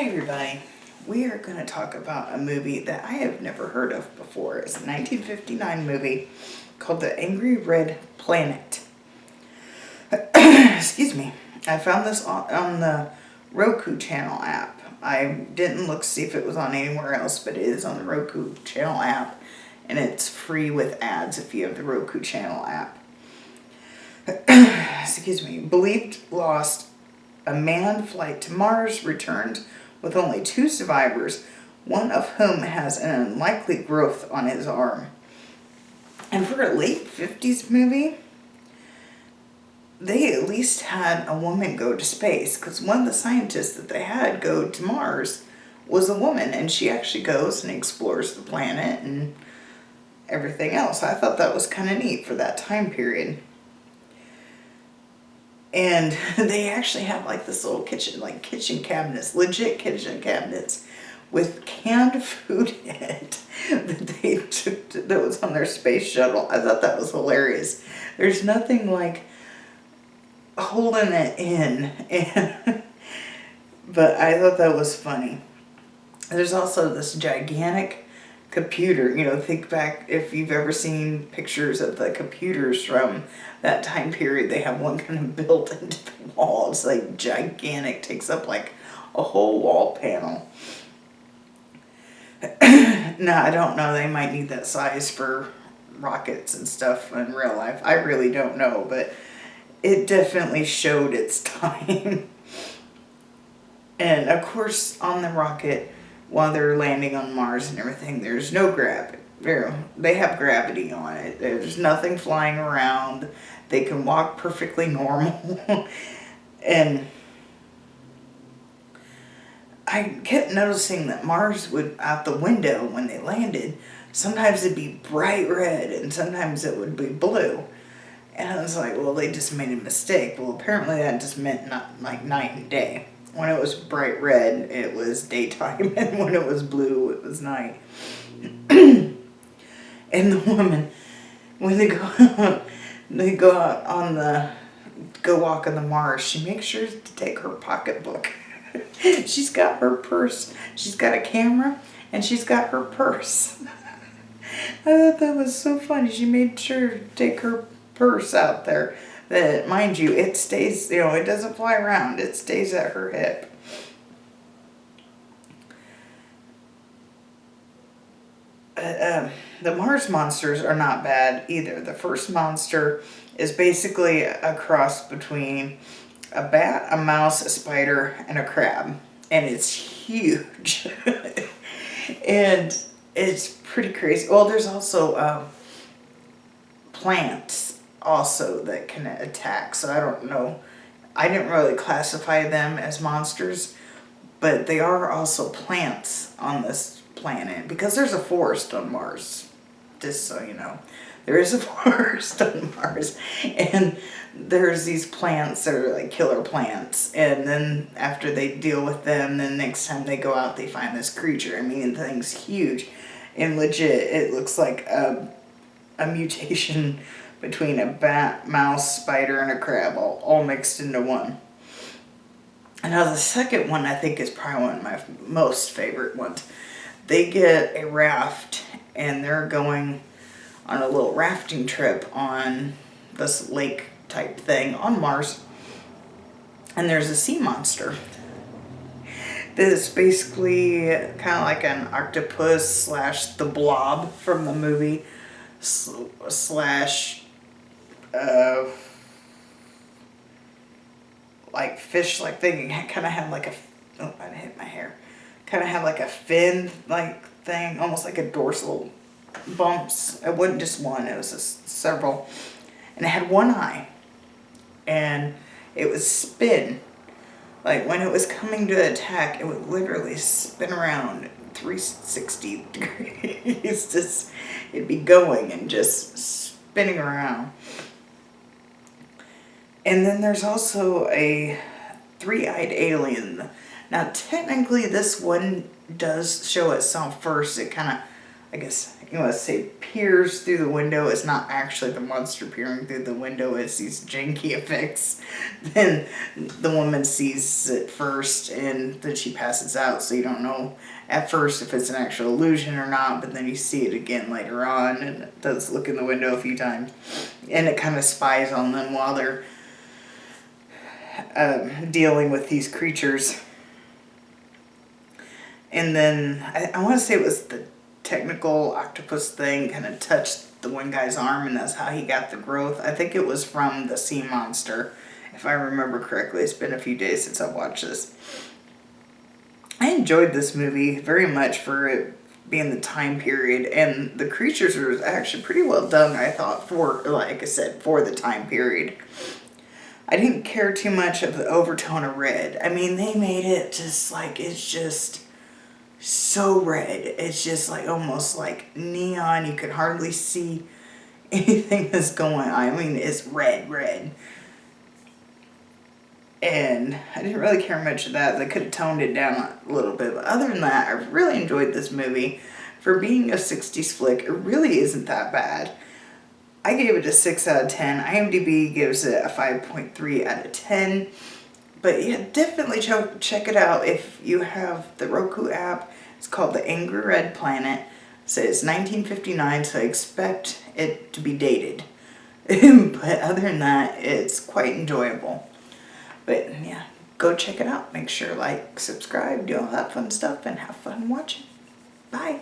Hi everybody. We are going to talk about a movie that I have never heard of before. It's a 1959 movie called The Angry Red Planet. Excuse me. I found this on the Roku channel app. I didn't look to see if it was on anywhere else, but it is on the Roku channel app. And it's free with ads if you have the Roku channel app. Excuse me. Believed lost, a manned flight to Mars returns with only 2 survivors, one of whom has an unlikely growth on his arm. And for a late 50s movie, they at least had a woman go to space, because one of the scientists that they had go to Mars was a woman, and she actually goes and explores the planet and everything else. I thought that was kind of neat for that time period. And they actually have like this little kitchen, like kitchen cabinets, legit kitchen cabinets with canned food in it that they took that was on their space shuttle. I thought that was hilarious. There's nothing like holding it in, but I thought that was funny. There's also this gigantic computer. Think back if you've ever seen pictures of the computers from that time period. They have one kind of built into the wall. It's like gigantic, takes up like a whole wall panel. Now, I don't know, they might need that size for rockets and stuff in real life. I really don't know, but it definitely showed its time. And of course, on the rocket, while they're landing on Mars and everything, there's no gravity. They have gravity on it. There's nothing flying around. They can walk perfectly normal. And I kept noticing that Mars would, out the window when they landed, sometimes it'd be bright red and sometimes it would be blue. And I was like, well, they just made a mistake. Well, apparently that just meant not like night and day. When it was bright red, it was daytime, and when it was blue, it was night. And the woman, when they go out on go walk on the Mars, she makes sure to take her pocketbook. She's got her purse, she's got a camera, and she's got her purse. I thought that was so funny. She made sure to take her purse out there. That, mind you, it stays, it doesn't fly around. It stays at her hip. The Mars monsters are not bad either. The first monster is basically a cross between a bat, a mouse, a spider, and a crab. And it's huge. And it's pretty crazy. Well, there's also plants also that can attack, so I don't know. I didn't really classify them as monsters, but they are also plants on this planet, because there's a forest on Mars, just so you know. There is a forest on Mars, and there's these plants that are like killer plants, and then after they deal with them, then next time they go out, they find this creature. I mean, the thing's huge, and legit, it looks like a mutation between a bat, mouse, spider, and a crab, all mixed into one. And now the second one, I think, is probably one of my most favorite ones. They get a raft, and they're going on a little rafting trip on this lake type thing on Mars. And there's a sea monster that is basically kind of like an octopus slash the Blob from the movie slash like fish like thing. Kind of had like a, oh, I hit my hair. Kind of had like a fin like thing, almost like a dorsal bumps. It wasn't just one, it was just several. And it had one eye. And it would spin. Like when it was coming to attack, it would literally spin around 360 degrees. Just, it'd be going and just spinning around. And then there's also a 3-eyed alien. Now, technically, this one does show itself first. It kind of, I guess, let's say, peers through the window, it's not actually the monster peering through the window, it's these janky effects. Then the woman sees it first and then she passes out, so you don't know at first if it's an actual illusion or not, but then you see it again later on, and it does look in the window a few times. And it kind of spies on them while they're dealing with these creatures. And then I want to say it was the technical octopus thing kind of touched the one guy's arm, and that's how he got the growth. I think it was from the sea monster, if I remember correctly. It's been a few days since I've watched this. I enjoyed this movie very much for it being the time period, and the creatures were actually pretty well done, I thought, for, like I said, for the time period. I didn't care too much of the overtone of red. I mean, they made it just like, it's just so red. It's just like almost like neon. You could hardly see anything that's going on. I mean, it's red. And I didn't really care much of that. They could have toned it down a little bit. But other than that, I really enjoyed this movie. For being a 60s flick, it really isn't that bad. I gave it a 6 out of 10. IMDb gives it a 5.3 out of 10. But yeah, definitely check it out if you have the Roku app. It's called The Angry Red Planet. It says 1959, so I expect it to be dated. But other than that, it's quite enjoyable. But yeah, go check it out. Make sure to like, subscribe, do all that fun stuff, and have fun watching. Bye.